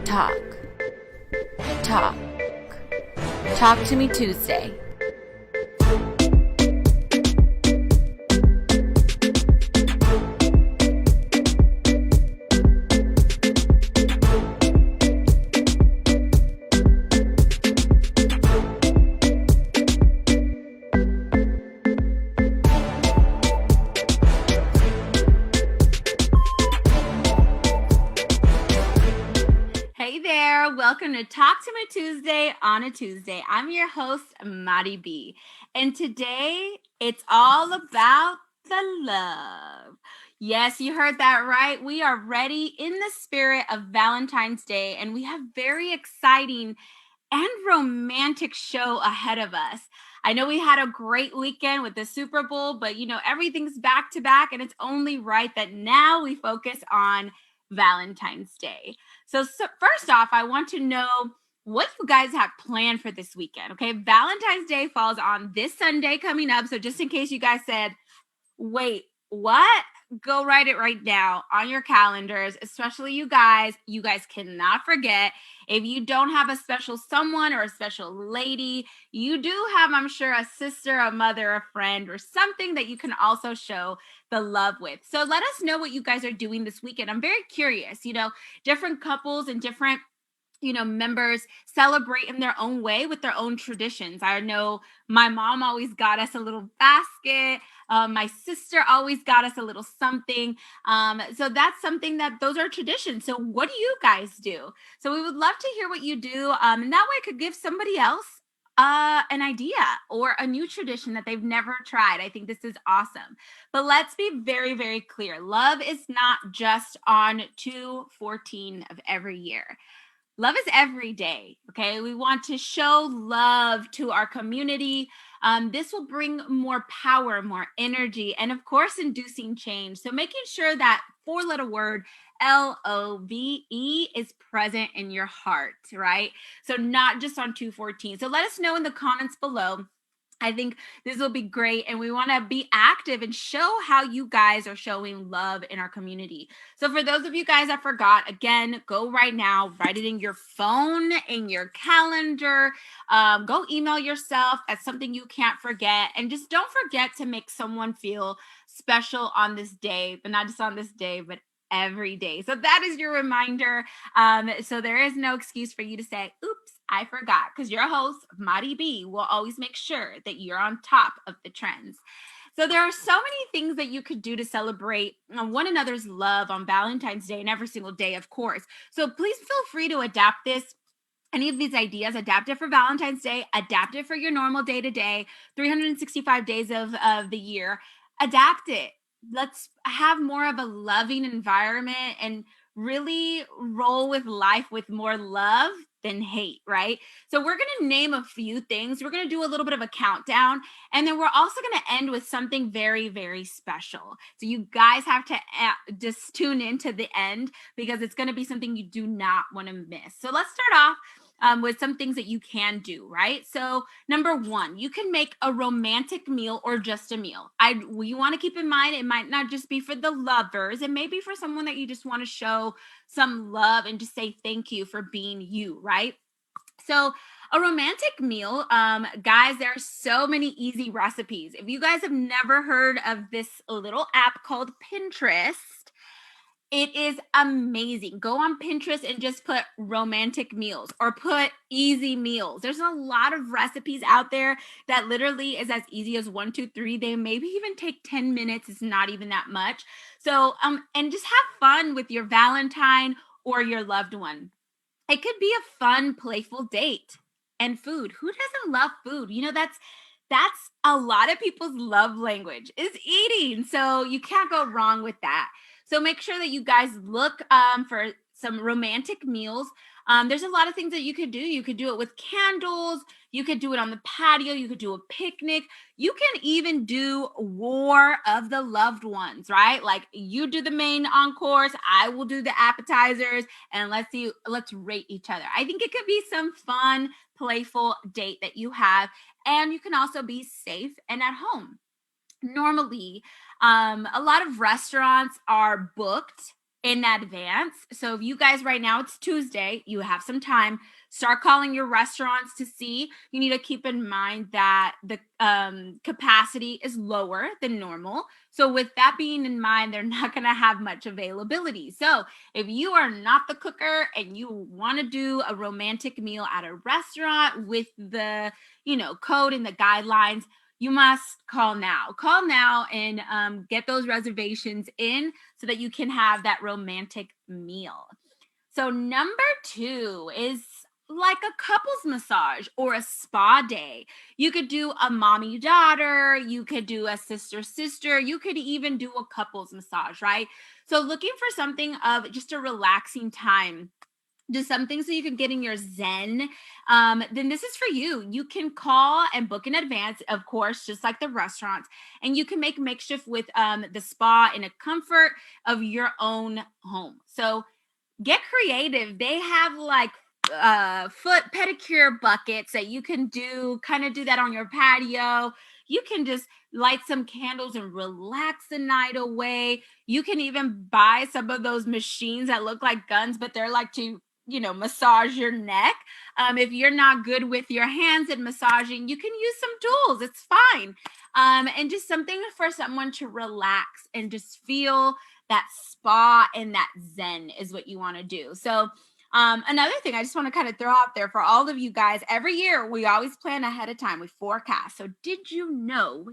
Talk. Talk. Talk to me Tuesday. Hey there, welcome to Talk to Me Tuesday on a Tuesday. I'm your host, Madi B. And today it's all about the love. Yes, you heard that right. We are ready in the spirit of Valentine's Day, and we have very exciting and romantic show ahead of us. I know we had a great weekend with the Super Bowl, but everything's back to back, and it's only right that now we focus on Valentine's Day. So first off, I want to know what you guys have planned for this weekend. Okay, Valentine's Day falls on this Sunday coming up. So just in case you guys said, wait, what? Go write it right now on your calendars, especially you guys. You guys cannot forget. If you don't have a special someone or a special lady, you do have, I'm sure, a sister, a mother, a friend, or something that you can also show the love with. So let us know what you guys are doing this weekend. I'm very curious. Different couples and different members celebrate in their own way with their own traditions. I know my mom always got us a little basket. My sister always got us a little something. So that's something those are traditions. So what do you guys do? So we would love to hear what you do. And that way I could give somebody else an idea or a new tradition that they've never tried. I think this is awesome. But let's be very, very clear. Love is not just on 2/14 of every year. Love is every day. Okay. We want to show love to our community. This will bring more power, more energy, and of course, inducing change. So making sure that four-letter word LOVE is present in your heart, right? So not just on 2/14. So let us know in the comments below. I think this will be great, and we want to be active and show how you guys are showing love in our community. So for those of you guys that forgot, again, go right now, write it in your phone, in your calendar, go email yourself. That's something you can't forget. And just don't forget to make someone feel special on this day, but not just on this day, but every day. So that is your reminder. So there is no excuse for you to say, oops, I forgot, because your host, Madi B, will always make sure that you're on top of the trends. So there are so many things that you could do to celebrate one another's love on Valentine's Day and every single day, of course. So please feel free to adapt any of these ideas, adapt it for Valentine's Day, adapt it for your normal day to day, 365 days of the year, adapt it. Let's have more of a loving environment and really roll with life with more love than hate, right? So we're going to name a few things. We're going to do a little bit of a countdown, and then we're also going to end with something very, very special. So you guys have to just tune in to the end, because it's going to be something you do not want to miss. So let's start off with some things that you can do, right? So number one, you can make a romantic meal or just a meal. We want to keep in mind it might not just be for the lovers, it may be for someone that you just want to show some love and just say thank you for being you, right? So a romantic meal, guys, there are so many easy recipes. If you guys have never heard of this little app called Pinterest, it is amazing. Go on Pinterest and just put romantic meals or put easy meals. There's a lot of recipes out there that literally is as easy as 1, 2, 3. They maybe even take 10 minutes. It's not even that much. So, and just have fun with your Valentine or your loved one. It could be a fun, playful date. And food. Who doesn't love food? That's a lot of people's love language is eating. So you can't go wrong with that. So make sure that you guys look for some romantic meals. There's a lot of things that you could do. You could do it with candles. You could do it on the patio. You could do a picnic. You can even do War of the Loved Ones, right? Like you do the main course, I will do the appetizers, and let's rate each other. I think it could be some fun, playful date that you have, and you can also be safe and at home. Normally, a lot of restaurants are booked in advance. So if you guys, right now it's Tuesday, you have some time, start calling your restaurants to see. You need to keep in mind that the capacity is lower than normal. So with that being in mind, they're not going to have much availability. So if you are not the cooker and you want to do a romantic meal at a restaurant with the, code and the guidelines, you must call now. Call now and get those reservations in so that you can have that romantic meal. So number 2 is like a couples massage or a spa day. You could do a mommy daughter, you could do a sister sister, you could even do a couples massage, right? So looking for something of just a relaxing time, just something so you can get in your zen, then this is for you. You can call and book in advance, of course, just like the restaurants, and you can make makeshift with the spa in a comfort of your own home. So get creative. They have like foot pedicure buckets that you can do that on your patio. You can just light some candles and relax the night away. You can even buy some of those machines that look like guns, but they're like to massage your neck. If you're not good with your hands and massaging, you can use some tools. It's fine. And just something for someone to relax and just feel that spa and that zen is what you want to do. So another thing I just want to kind of throw out there for all of you guys, every year we always plan ahead of time. We forecast. So did you know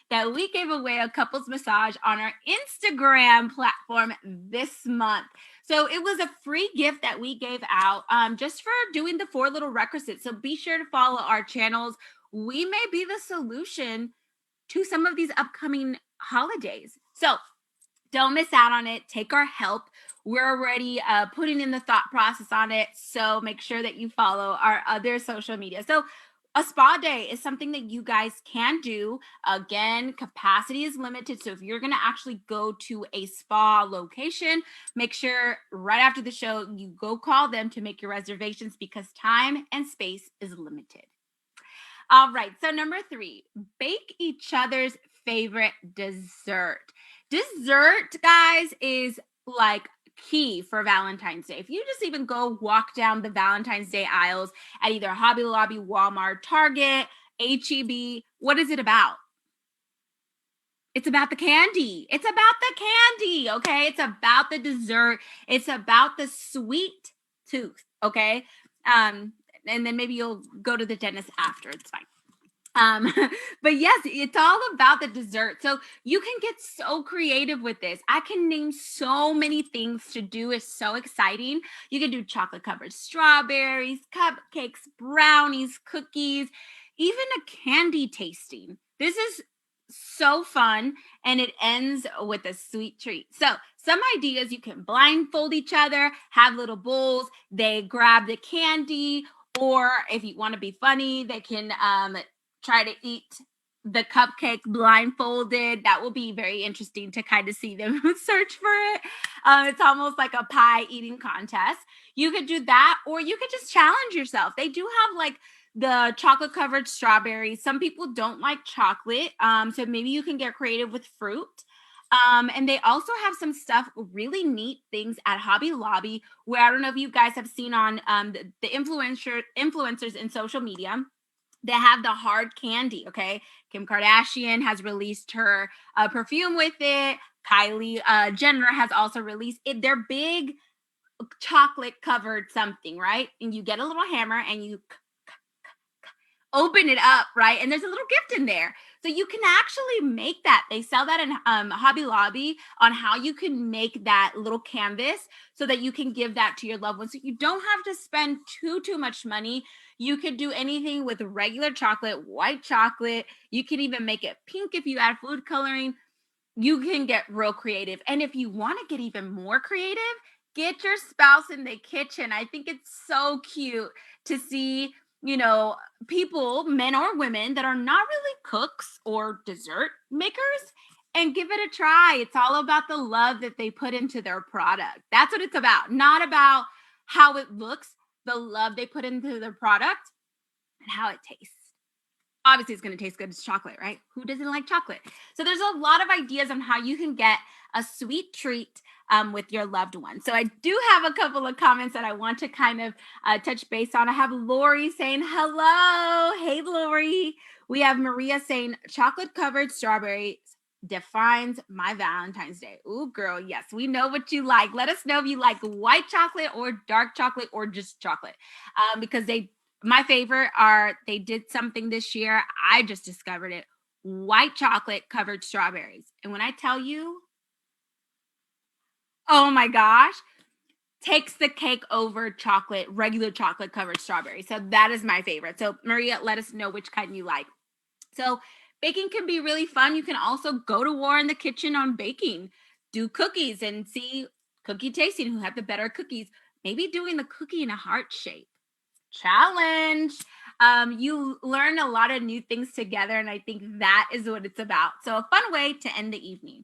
that we gave away a couples massage on our Instagram platform this month? So it was a free gift that we gave out just for doing the 4 little requisites. So be sure to follow our channels. We may be the solution to some of these upcoming holidays. So don't miss out on it. Take our help. We're already putting in the thought process on it. So make sure that you follow our other social media. So a spa day is something that you guys can do. Again, capacity is limited. So if you're going to actually go to a spa location, make sure right after the show, you go call them to make your reservations because time and space is limited. All right. So number 3, bake each other's favorite dessert. Dessert, guys, is like key for Valentine's Day. If you just even go walk down the Valentine's Day aisles at either Hobby Lobby, Walmart, Target, HEB, what is it about? It's about the candy. It's about the candy, okay? It's about the dessert. It's about the sweet tooth, okay? And then maybe you'll go to the dentist after. It's fine. But yes, it's all about the dessert. So you can get so creative with this. I can name so many things to do. It's so exciting. You can do chocolate covered strawberries, cupcakes, brownies, cookies, even a candy tasting. This is so fun, and it ends with a sweet treat. So some ideas: you can blindfold each other, have little bowls, they grab the candy, or if you want to be funny, they can try to eat the cupcake blindfolded. That will be very interesting to kind of see them search for it. It's almost like a pie eating contest. You could do that, or you could just challenge yourself. They do have like the chocolate covered strawberries. Some people don't like chocolate, so maybe you can get creative with fruit. And they also have some stuff, really neat things at Hobby Lobby, where I don't know if you guys have seen on the influencers in social media. They have the hard candy, okay? Kim Kardashian has released her perfume with it. Kylie Jenner has also released it. They're big chocolate covered something, right? And you get a little hammer and you open it up, right? And there's a little gift in there. So you can actually make that. They sell that in Hobby Lobby on how you can make that little canvas so that you can give that to your loved ones. So you don't have to spend too much money. You could do anything with regular chocolate, white chocolate. You can even make it pink if you add food coloring. You can get real creative. And if you want to get even more creative, get your spouse in the kitchen. I think it's so cute to see, people, men or women, that are not really cooks or dessert makers, and give it a try. It's all about the love that they put into their product. That's what it's about. Not about how it looks, the love they put into their product and how it tastes. obviously it's going to taste good as chocolate, right? Who doesn't like chocolate? So there's a lot of ideas on how you can get a sweet treat with your loved one. So I do have a couple of comments that I want to kind of touch base on. I have Lori saying hello. Hey, Lori. We have Maria saying chocolate covered strawberries defines my Valentine's Day. Ooh, girl, yes, we know what you like. Let us know if you like white chocolate or dark chocolate or just chocolate, because my favorite are, they did something this year. I just discovered it. White chocolate covered strawberries. And when I tell you, oh my gosh, takes the cake over chocolate, regular chocolate covered strawberries. So that is my favorite. So Maria, let us know which kind you like. So baking can be really fun. You can also go to war in the kitchen on baking. Do cookies and see cookie tasting, who have the better cookies. Maybe doing the cookie in a heart shape. Challenge. You learn a lot of new things together, and I think that is what it's about. So a fun way to end the evening.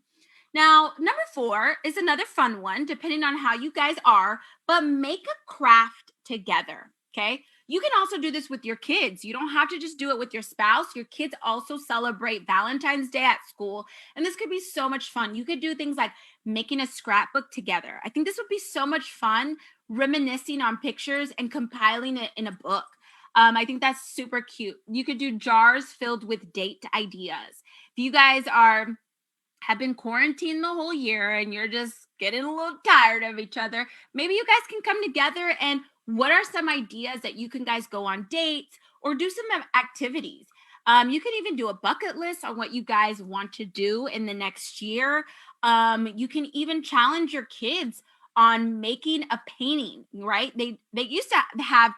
Now, number 4 is another fun one, depending on how you guys are, but make a craft together. Okay. You can also do this with your kids. You don't have to just do it with your spouse. Your kids also celebrate Valentine's Day at school. And this could be so much fun. You could do things like making a scrapbook together. I think this would be so much fun, reminiscing on pictures and compiling it in a book. I think that's super cute. You could do jars filled with date ideas. If you guys have been quarantined the whole year and you're just getting a little tired of each other, maybe you guys can come together, and what are some ideas that you can guys go on dates or do some activities? You can even do a bucket list on what you guys want to do in the next year. You can even challenge your kids on making a painting, right? They used to have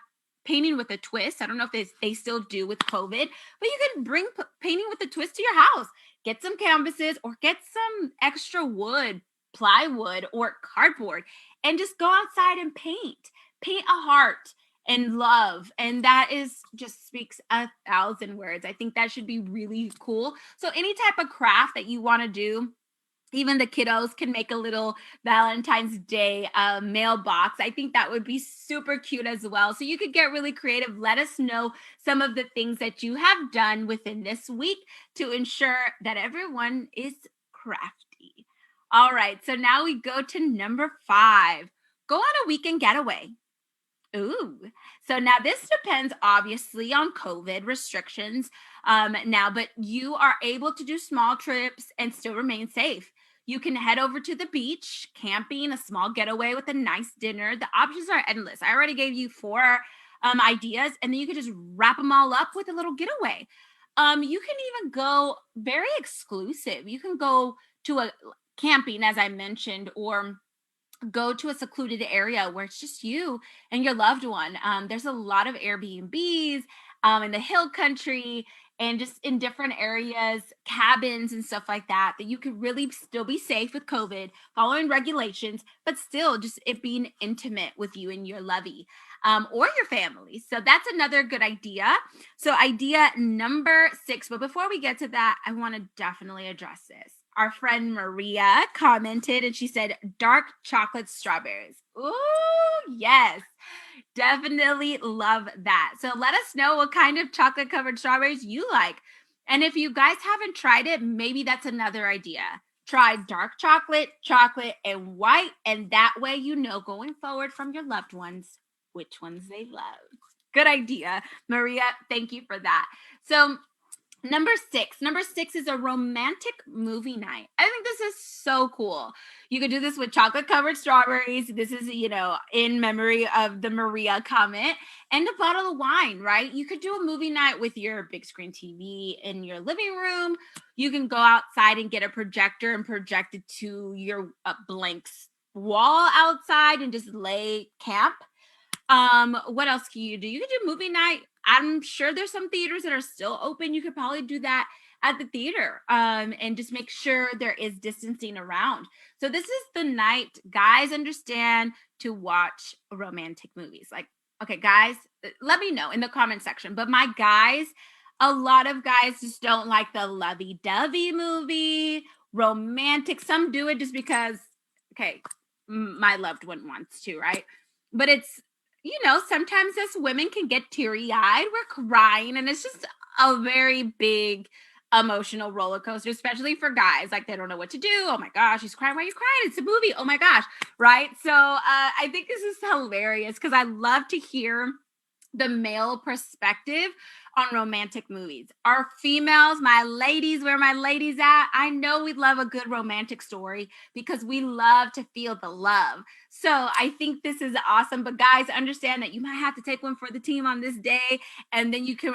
painting with a twist. I don't know if they still do with COVID, but you can bring painting with a twist to your house. Get some canvases or get some extra wood, plywood, or cardboard, and just go outside and paint. Paint a heart and love. And that is just speaks 1,000 words. I think that should be really cool. So any type of craft that you want to do, even the kiddos can make a little Valentine's Day mailbox. I think that would be super cute as well. So you could get really creative. Let us know some of the things that you have done within this week to ensure that everyone is crafty. All right. So now we go to number 5. Go on a weekend getaway. Ooh, so now this depends obviously on COVID restrictions now, but you are able to do small trips and still remain safe. You can head over to the beach, camping, a small getaway with a nice dinner. The options are endless. I already gave you 4 ideas, and then you can just wrap them all up with a little getaway. You can even go very exclusive. You can go to a camping, as I mentioned, or go to a secluded area where it's just you and your loved one. There's a lot of Airbnbs in the hill country and just in different areas, cabins and stuff like that, that you could really still be safe with COVID, following regulations, but still just it being intimate with you and your lovey or your family. So that's another good idea. So idea number 6. But before we get to that, I want to definitely address this. Our friend Maria commented and she said, dark chocolate strawberries. Ooh, yes. Definitely love that. So let us know what kind of chocolate covered strawberries you like. And if you guys haven't tried it, maybe that's another idea. Try dark chocolate, chocolate, and white. And that way, you know, going forward from your loved ones, which ones they love. Good idea, Maria. Thank you for that. So Number 6 is a romantic movie night. I think this is so cool. You could do this with chocolate covered strawberries. This is, in memory of the Maria comment, and a bottle of wine, right? You could do a movie night with your big screen TV in your living room. You can go outside and get a projector and project it to your blank wall outside and just lay camp. What else can you do? You could do movie night. I'm sure there's some theaters that are still open. You could probably do that at the theater and just make sure there is distancing around. So this is the night guys understand to watch romantic movies. Like, okay, guys, let me know in the comment section. But my guys, a lot of guys just don't like the lovey-dovey movie, romantic. Some do it just because, okay, my loved one wants to, right? But it's sometimes as women can get teary-eyed. We're crying, and it's just a very big emotional roller coaster, especially for guys. Like, they don't know what to do. Oh my gosh, he's crying. Why are you crying? It's a movie. Oh my gosh. Right. So I think this is hilarious because I love to hear the male perspective on romantic movies. Our females, my ladies, where my ladies at? I know we love a good romantic story because we love to feel the love. So I think this is awesome. But guys, understand that you might have to take one for the team on this day, and then you can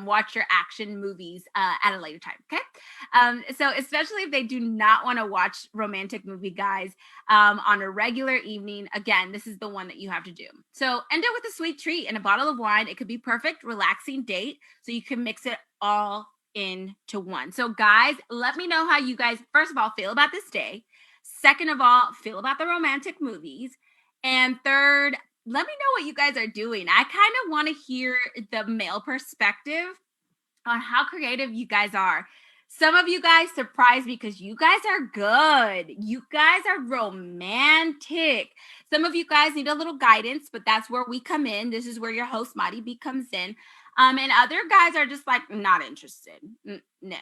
watch your action movies at a later time. Okay. So especially if they do not want to watch romantic movie, guys, on a regular evening, again, this is the one that you have to do. So end it with a sweet treat and a bottle of wine. It could be perfect, relaxing date, so you can mix it all into one. So guys, let me know how you guys, first of all, feel about this day. Second of all, feel about the romantic movies. And third, let me know what you guys are doing. I kind of want to hear the male perspective on how creative you guys are. Some of you guys surprised me because you guys are good. You guys are romantic. Some of you guys need a little guidance, but that's where we come in. This is where your host, Madi B, comes in. And other guys are just like, not interested. No,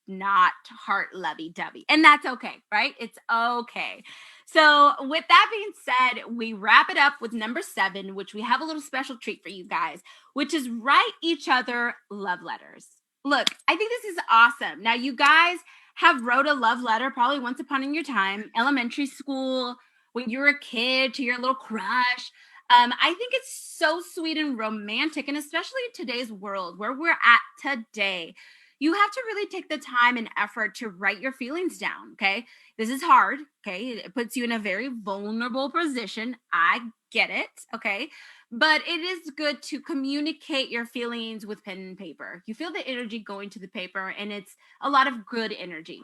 not heart lovey dovey. And that's okay, right? It's okay. So, with that being said, we wrap it up with number 7, which we have a little special treat for you guys, which is write each other love letters. Look, I think this is awesome. Now, you guys have wrote a love letter probably once upon in your time, elementary school, when you were a kid, to your little crush. I think it's so sweet and romantic, and especially in today's world where we're at today, you have to really take the time and effort to write your feelings down. Okay. This is hard. Okay. It puts you in a very vulnerable position. I get it. Okay. But it is good to communicate your feelings with pen and paper. You feel the energy going to the paper, and it's a lot of good energy.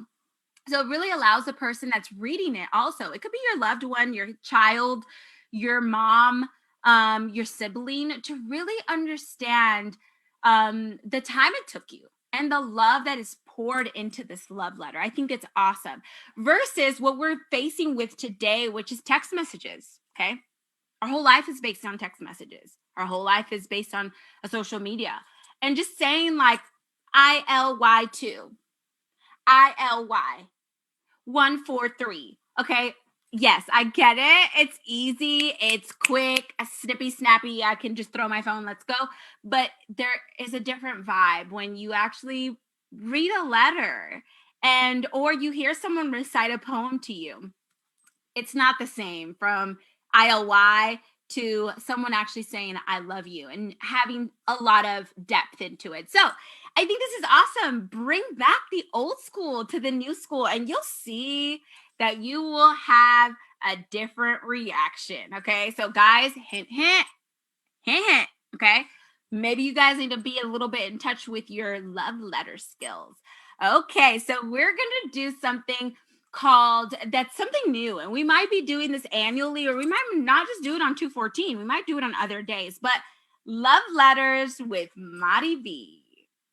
So it really allows the person that's reading it also. It could be your loved one, your child, your mom, your sibling, to really understand the time it took you and the love that is poured into this love letter. I think it's awesome. Versus what we're facing with today, which is text messages. Okay. Our whole life is based on text messages. Our whole life is based on a social media. And just saying like ILY2, ILY 143. Okay. Yes, I get it. It's easy. It's quick, a snippy, snappy. I can just throw my phone. Let's go. But there is a different vibe when you actually read a letter or you hear someone recite a poem to you. It's not the same from ILY to someone actually saying I love you and having a lot of depth into it. So I think this is awesome. Bring back the old school to the new school, and you'll see that you will have a different reaction. Okay. So guys, hint, hint, hint, hint. Okay. Maybe you guys need to be a little bit in touch with your love letter skills. Okay. So we're going to do something that's something new, and we might be doing this annually, or we might not just do it on 214. We might do it on other days, but love letters with Madi B.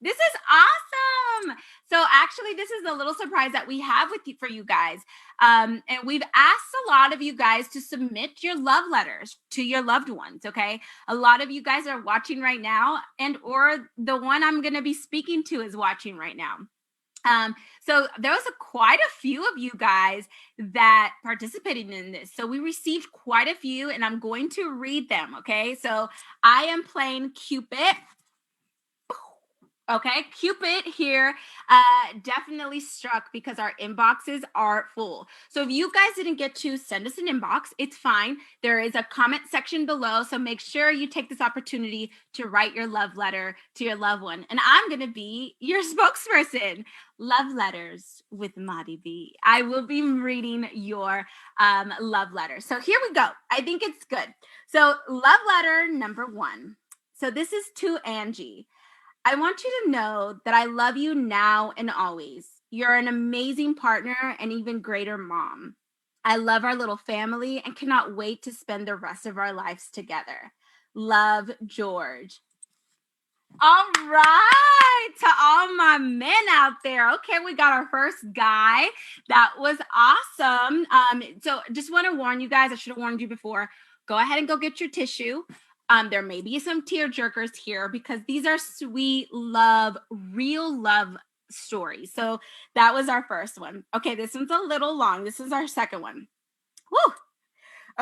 This is awesome. So actually, this is a little surprise that we have for you guys. And we've asked a lot of you guys to submit your love letters to your loved ones. Okay. A lot of you guys are watching right now, or the one I'm going to be speaking to is watching right now. So there was quite a few of you guys that participated in this. So we received quite a few, and I'm going to read them. Okay. So I am playing Cupid. Okay, Cupid here definitely struck because our inboxes are full. So if you guys didn't get to send us an inbox, it's fine. There is a comment section below. So make sure you take this opportunity to write your love letter to your loved one. And I'm going to be your spokesperson. Love letters with Madi B. I will be reading your love letter. So here we go. I think it's good. So love letter number 1. So this is to Angie. I want you to know that I love you now and always. You're an amazing partner and even greater mom. I love our little family and cannot wait to spend the rest of our lives together. Love, George. All right, to all my men out there. Okay, we got our first guy. That was awesome. So just want to warn you guys, I should have warned you before. go ahead and go get your tissue. There may be some tear jerkers here because these are sweet love, real love stories. So that was our first one. Okay, this one's a little long. This is our second one. Woo!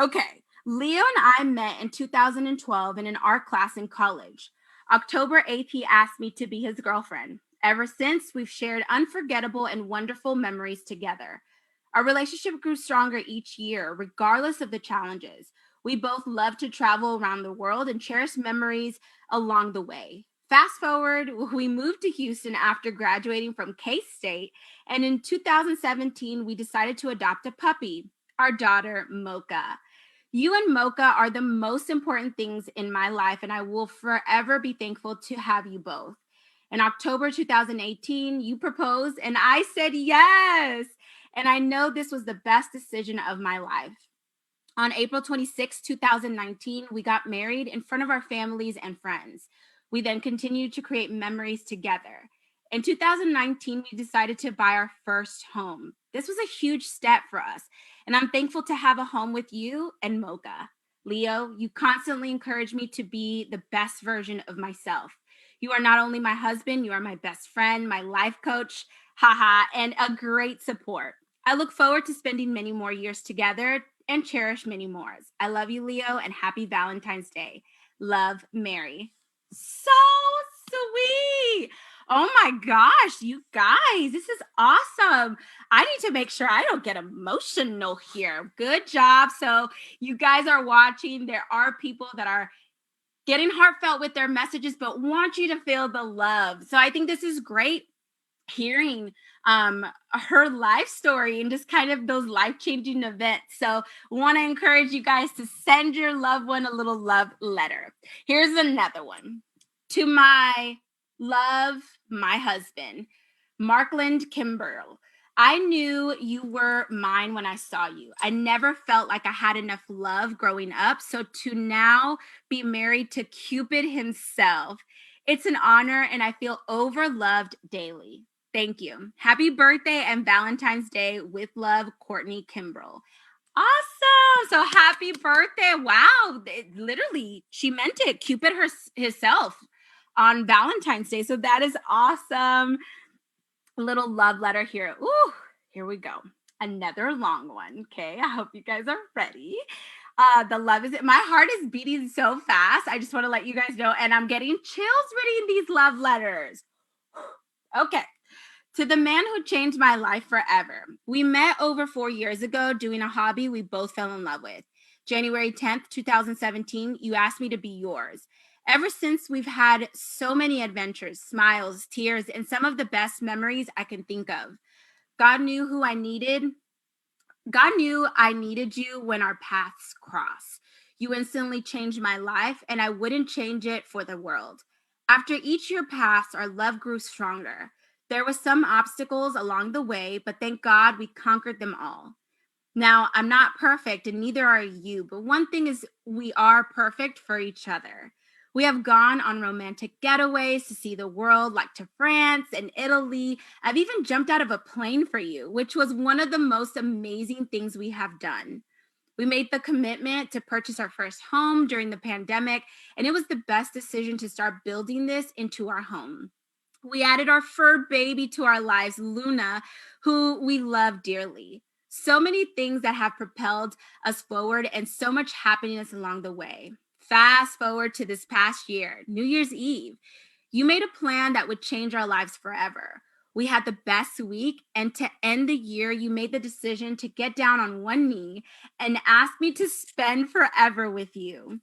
Okay. Leo and I met in 2012 in an art class in college. October 8th, he asked me to be his girlfriend. Ever since, we've shared unforgettable and wonderful memories together. Our relationship grew stronger each year, regardless of the challenges. We both love to travel around the world and cherish memories along the way. Fast forward, we moved to Houston after graduating from K State, and in 2017, we decided to adopt a puppy, our daughter, Mocha. You and Mocha are the most important things in my life, and I will forever be thankful to have you both. In October 2018, you proposed, and I said yes. And I know this was the best decision of my life. On April 26, 2019, we got married in front of our families and friends. We then continued to create memories together. In 2019, we decided to buy our first home. This was a huge step for us, and I'm thankful to have a home with you and Mocha. Leo, you constantly encourage me to be the best version of myself. You are not only my husband, you are my best friend, my life coach, haha, and a great support. I look forward to spending many more years together and cherish many more. I love you, Leo, and happy Valentine's Day. Love, Mary. So sweet. Oh my gosh, you guys, this is awesome. I need to make sure I don't get emotional here. Good job. So, you guys are watching. There are people that are getting heartfelt with their messages, but want you to feel the love. So, I think this is great hearing her life story and just kind of those life-changing events. So want to encourage you guys to send your loved one a little love letter. Here's another one. To my love, my husband, Markland Kimberl. I knew you were mine when I saw you. I never felt like I had enough love growing up. So to now be married to Cupid himself, it's an honor and I feel overloved daily. Thank you. Happy birthday and Valentine's Day with love, Courtney Kimbrell. Awesome. So happy birthday. Wow. Literally, she meant it. Cupid herself on Valentine's Day. So that is awesome. A little love letter here. Ooh, here we go. Another long one. Okay. I hope you guys are ready. The love is it. My heart is beating so fast. I just want to let you guys know. And I'm getting chills reading these love letters. Okay. To the man who changed my life forever. We met over 4 years ago doing a hobby we both fell in love with. January 10th, 2017, you asked me to be yours. Ever since, we've had so many adventures, smiles, tears, and some of the best memories I can think of. God knew who I needed. God knew I needed you when our paths crossed. You instantly changed my life, and I wouldn't change it for the world. After each year passed, our love grew stronger. There were some obstacles along the way, but thank God we conquered them all. Now, I'm not perfect, and neither are you, but one thing is we are perfect for each other. We have gone on romantic getaways to see the world, like to France and Italy. I've even jumped out of a plane for you, which was one of the most amazing things we have done. We made the commitment to purchase our first home during the pandemic, and it was the best decision to start building this into our home. We added our fur baby to our lives, Luna, who we love dearly. So many things that have propelled us forward and so much happiness along the way. Fast forward to this past year, New Year's Eve. You made a plan that would change our lives forever. We had the best week, and to end the year, you made the decision to get down on one knee and ask me to spend forever with you.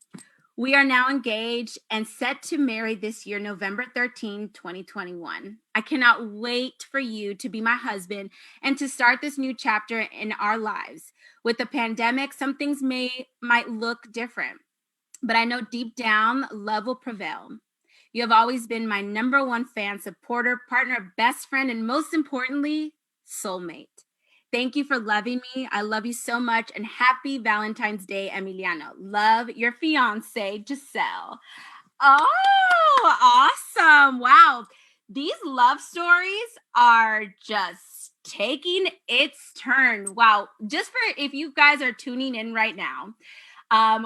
We are now engaged and set to marry this year, November 13, 2021. I cannot wait for you to be my husband and to start this new chapter in our lives. With the pandemic, some things might look different, but I know deep down, love will prevail. You have always been my number one fan, supporter, partner, best friend, and most importantly, soulmate. Thank you for loving me. I love you so much. And happy Valentine's Day, Emiliano. Love, your fiance, Giselle. Oh, awesome. Wow. These love stories are just taking its turn. Wow. Just for if you guys are tuning in right now,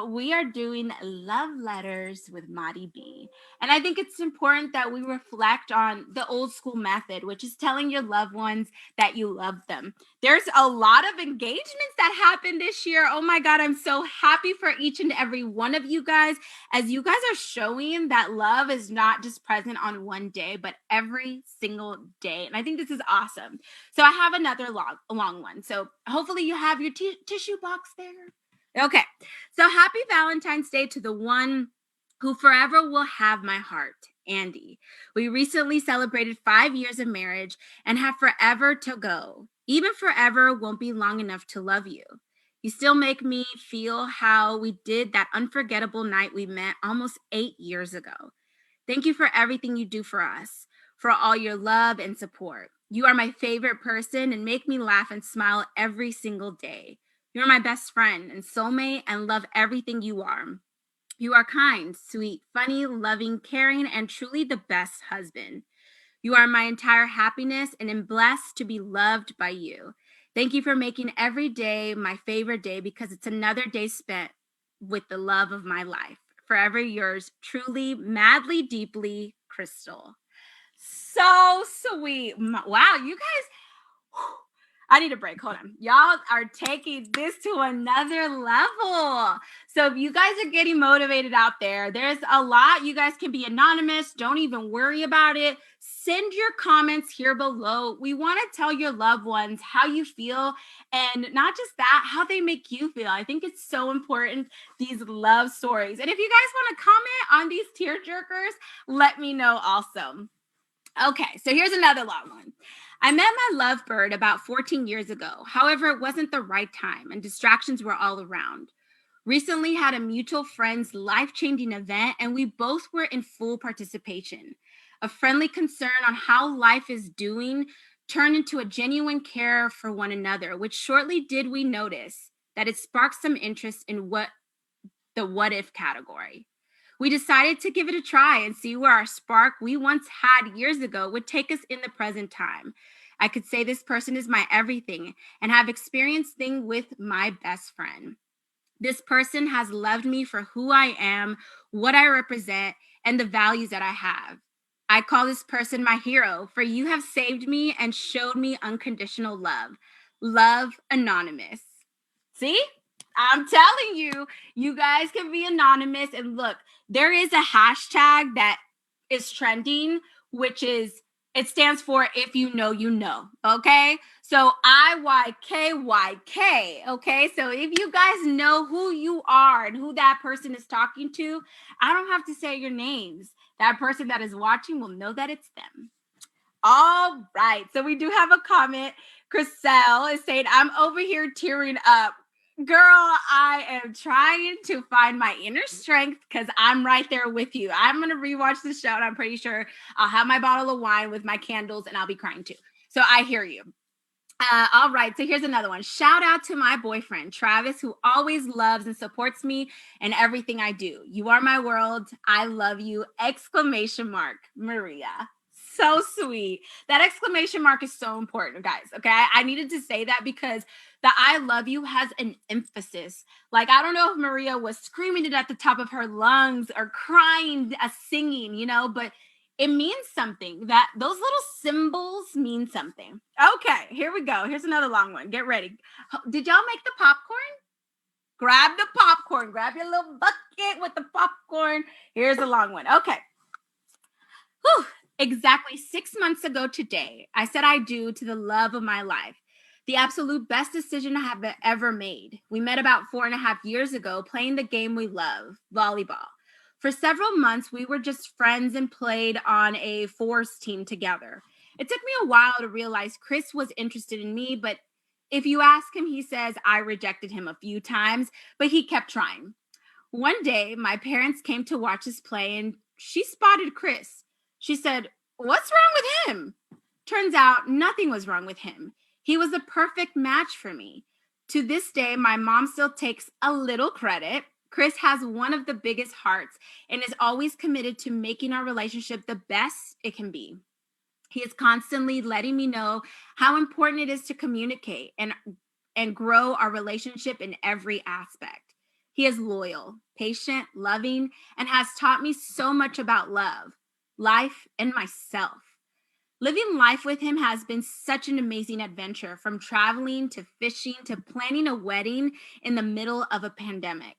We are doing love letters with Madi B. And I think it's important that we reflect on the old school method, which is telling your loved ones that you love them. There's a lot of engagements that happened this year. Oh my God, I'm so happy for each and every one of you guys, as you guys are showing that love is not just present on one day, but every single day. And I think this is awesome. So I have another long one. So hopefully you have your tissue box there. Okay. So happy Valentine's Day to the one who forever will have my heart, Andy. We recently celebrated 5 years of marriage and have forever to go. Even forever won't be long enough to love you. You still make me feel how we did that unforgettable night we met almost 8 years ago. Thank you for everything you do for us, for all your love and support. You are my favorite person and make me laugh and smile every single day. You're my best friend and soulmate and love everything you are. You are kind, sweet, funny, loving, caring, and truly the best husband. You are my entire happiness and am blessed to be loved by you. Thank you for making every day my favorite day because it's another day spent with the love of my life. Forever yours, truly, madly, deeply, Crystal. So sweet. Wow, you guys, I need a break. Hold on. Y'all are taking this to another level. So if you guys are getting motivated out there, there's a lot. You guys can be anonymous. Don't even worry about it. Send your comments here below. We want to tell your loved ones how you feel, and not just that, how they make you feel. I think it's so important, these love stories. And if you guys want to comment on these tear jerkers, let me know also. Okay, so here's another long one. I met my lovebird about 14 years ago. However, it wasn't the right time and distractions were all around. Recently had a mutual friend's life-changing event and we both were in full participation. A friendly concern on how life is doing turned into a genuine care for one another, which shortly did we notice that it sparked some interest in the what if category. We decided to give it a try and see where our spark we once had years ago would take us in the present time. I could say this person is my everything and have experienced things with my best friend. This person has loved me for who I am, what I represent, and the values that I have. I call this person my hero, for you have saved me and showed me unconditional love. Love Anonymous. See? I'm telling you, you guys can be anonymous. And look, there is a hashtag that is trending, which is it stands for if you know, you know. Okay. So IYKYK. Okay. So if you guys know who you are and who that person is talking to, I don't have to say your names. That person that is watching will know that it's them. All right. So we do have a comment. Chriselle is saying, I'm over here tearing up. Girl, I am trying to find my inner strength because I'm right there with you. I'm going to rewatch the show and I'm pretty sure I'll have my bottle of wine with my candles and I'll be crying too. So I hear you. All right, so here's another one. Shout out to my boyfriend, Travis, who always loves and supports me in everything I do. You are my world. I love you. Exclamation mark, Maria. So sweet. That exclamation mark is so important, guys. Okay. I needed to say that because the I love you has an emphasis. Like, I don't know if Maria was screaming it at the top of her lungs or crying, singing, but it means something. That those little symbols mean something. Okay, here we go. Here's another long one. Get ready. Did y'all make the popcorn? Grab the popcorn. Grab your little bucket with the popcorn. Here's a long one. Okay. Whew. Exactly 6 months ago today, I said I do to the love of my life. The absolute best decision I have ever made. We met about 4.5 years ago playing the game we love, volleyball. For several months, we were just friends and played on a fours team together. It took me a while to realize Chris was interested in me, but if you ask him, he says I rejected him a few times, but he kept trying. One day, my parents came to watch us play and she spotted Chris. She said, "What's wrong with him?" Turns out nothing was wrong with him. He was a perfect match for me. To this day, my mom still takes a little credit. Chris has one of the biggest hearts and is always committed to making our relationship the best it can be. He is constantly letting me know how important it is to communicate and grow our relationship in every aspect. He is loyal, patient, loving, and has taught me so much about love, life, and myself. Living life with him has been such an amazing adventure, from traveling to fishing to planning a wedding in the middle of a pandemic.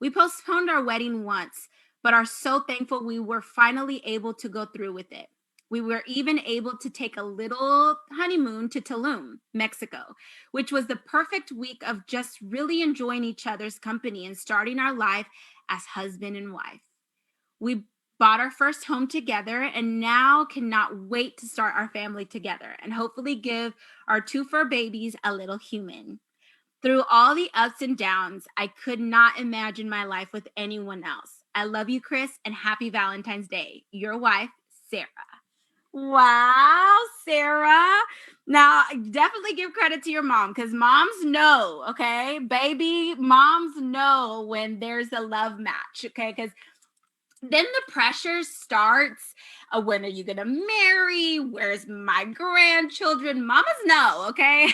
We postponed our wedding once, but are so thankful we were finally able to go through with it. We were even able to take a little honeymoon to Tulum, Mexico, which was the perfect week of just really enjoying each other's company and starting our life as husband and wife. We bought our first home together and now cannot wait to start our family together and hopefully give our two fur babies a little human. Through all the ups and downs, I could not imagine my life with anyone else. I love you, Chris, and happy Valentine's Day. Your wife, Sarah. Wow, Sarah. Now, definitely give credit to your mom, because moms know, okay? Baby, moms know when there's a love match, okay? Because then the pressure starts. When are you going to marry? Where's my grandchildren? Mamas know, okay?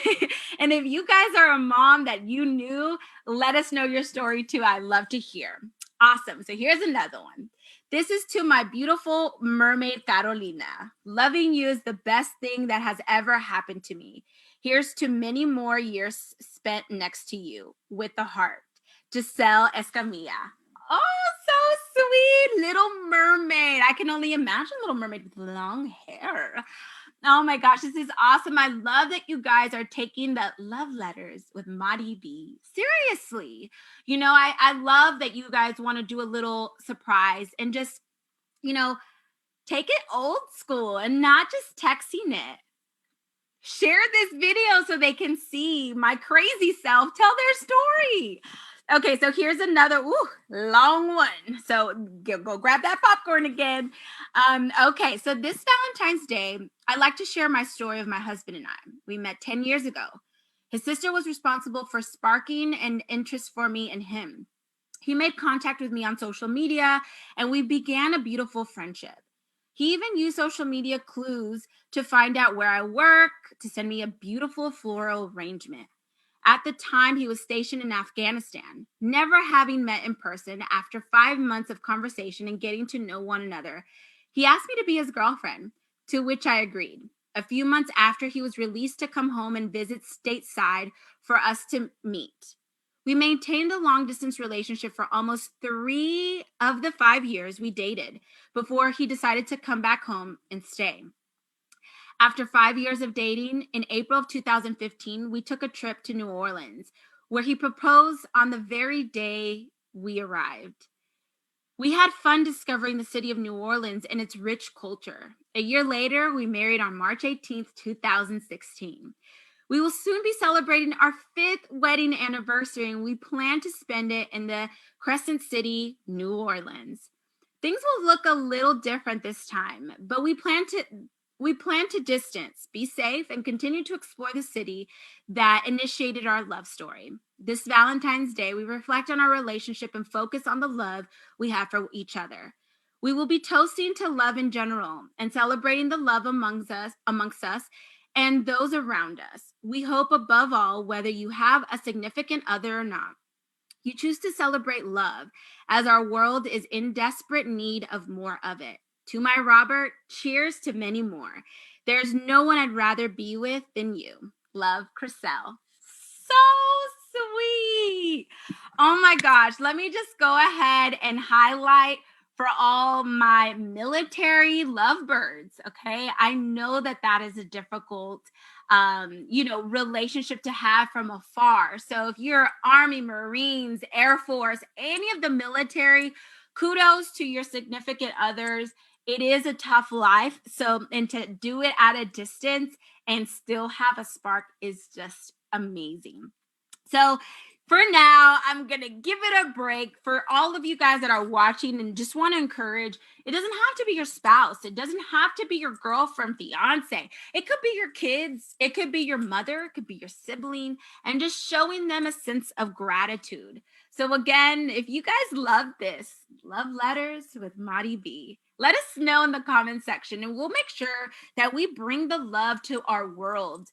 And if you guys are a mom that you knew, let us know your story too. I love to hear. Awesome. So here's another one. This is to my beautiful mermaid Carolina. Loving you is the best thing that has ever happened to me. Here's to many more years spent next to you with the heart. Giselle Escamilla. Oh, so sweet. Little Mermaid. I can only imagine Little Mermaid with long hair. Oh my gosh, this is awesome. I love that you guys are taking the love letters with Madi B seriously. I love that you guys want to do a little surprise and just, take it old school and not just texting it. Share this video so they can see my crazy self tell their story. Okay, so here's another long one. So go grab that popcorn again. Okay, so this Valentine's Day, I like to share my story of my husband and I. We met 10 years ago. His sister was responsible for sparking an interest for me and him. He made contact with me on social media, and we began a beautiful friendship. He even used social media clues to find out where I work, to send me a beautiful floral arrangement. At the time, he was stationed in Afghanistan. Never having met in person, after 5 months of conversation and getting to know one another, he asked me to be his girlfriend, to which I agreed. A few months after, he was released to come home and visit stateside for us to meet. We maintained a long-distance relationship for almost 3 of the 5 years we dated before he decided to come back home and stay. After 5 years of dating, in April of 2015, we took a trip to New Orleans, where he proposed on the very day we arrived. We had fun discovering the city of New Orleans and its rich culture. A year later, we married on March 18th, 2016. We will soon be celebrating our 5th wedding anniversary, and we plan to spend it in the Crescent City, New Orleans. Things will look a little different this time, but we plan to distance, be safe, and continue to explore the city that initiated our love story. This Valentine's Day, we reflect on our relationship and focus on the love we have for each other. We will be toasting to love in general and celebrating the love amongst us and those around us. We hope above all, whether you have a significant other or not, you choose to celebrate love, as our world is in desperate need of more of it. To my Robert, cheers to many more. There's no one I'd rather be with than you. Love, Chriselle. So sweet. Oh my gosh. Let me just go ahead and highlight for all my military lovebirds. Okay. I know that is a difficult relationship to have from afar. So if you're Army, Marines, Air Force, any of the military, kudos to your significant others. It is a tough life. And to do it at a distance and still have a spark is just amazing. So for now, I'm going to give it a break for all of you guys that are watching and just want to encourage. It doesn't have to be your spouse. It doesn't have to be your girlfriend, fiance. It could be your kids. It could be your mother. It could be your sibling, and just showing them a sense of gratitude. So again, if you guys love this, love letters with Madi B, let us know in the comment section, and we'll make sure that we bring the love to our world.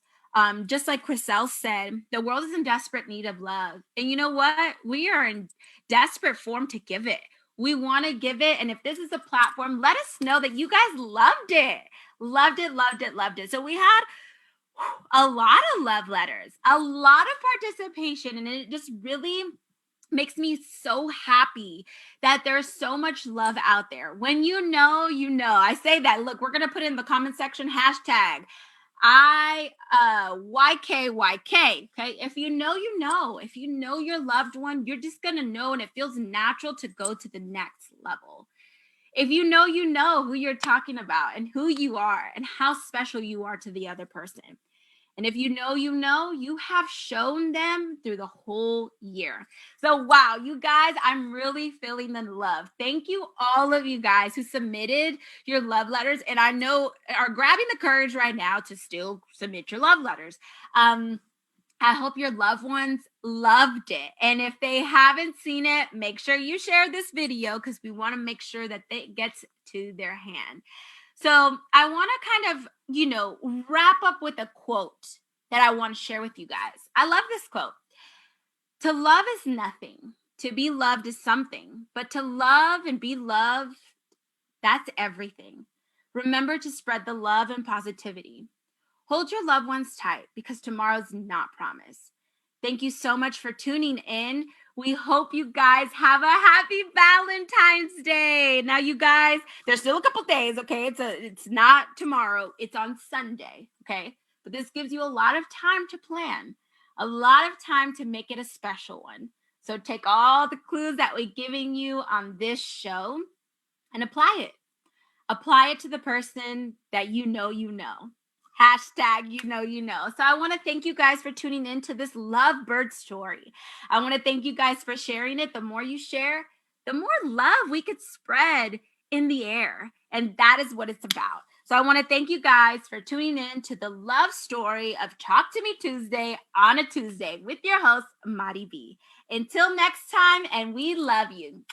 Just like Chriselle said, the world is in desperate need of love. And you know what? We are in desperate form to give it. We want to give it. And if this is a platform, let us know that you guys loved it. Loved it, loved it, loved it. So we had a lot of love letters, a lot of participation, and it just really makes me so happy that there's so much love out there. When you know, you know. I say that. Look, we're going to put in the comment section hashtag YKYK. Okay. If you know, you know. If you know your loved one, you're just going to know, and it feels natural to go to the next level. If you know who you're talking about and who you are and how special you are to the other person. And if you know, you have shown them through the whole year. So, wow, you guys, I'm really feeling the love. Thank you, all of you guys who submitted your love letters. And I know are grabbing the courage right now to still submit your love letters. I hope your loved ones loved it. And if they haven't seen it, make sure you share this video because we want to make sure that it gets to their hand. So I want to kind of, wrap up with a quote that I want to share with you guys. I love this quote. To love is nothing. To be loved is something. But to love and be loved, that's everything. Remember to spread the love and positivity. Hold your loved ones tight because tomorrow's not promised. Thank you so much for tuning in. We hope you guys have a happy Valentine's Day. Now, you guys, there's still a couple days, okay? It's not tomorrow. It's on Sunday, okay? But this gives you a lot of time to plan, a lot of time to make it a special one. So take all the clues that we're giving you on this show and apply it. Apply it to the person that you know you know. Hashtag you know. So I want to thank you guys for tuning in to this lovebird story. I want to thank you guys for sharing it. The more you share, the more love we could spread in the air. And that is what it's about. So I want to thank you guys for tuning in to the love story of Talk to Me Tuesday on a Tuesday with your host, Madi B. Until next time, and we love you.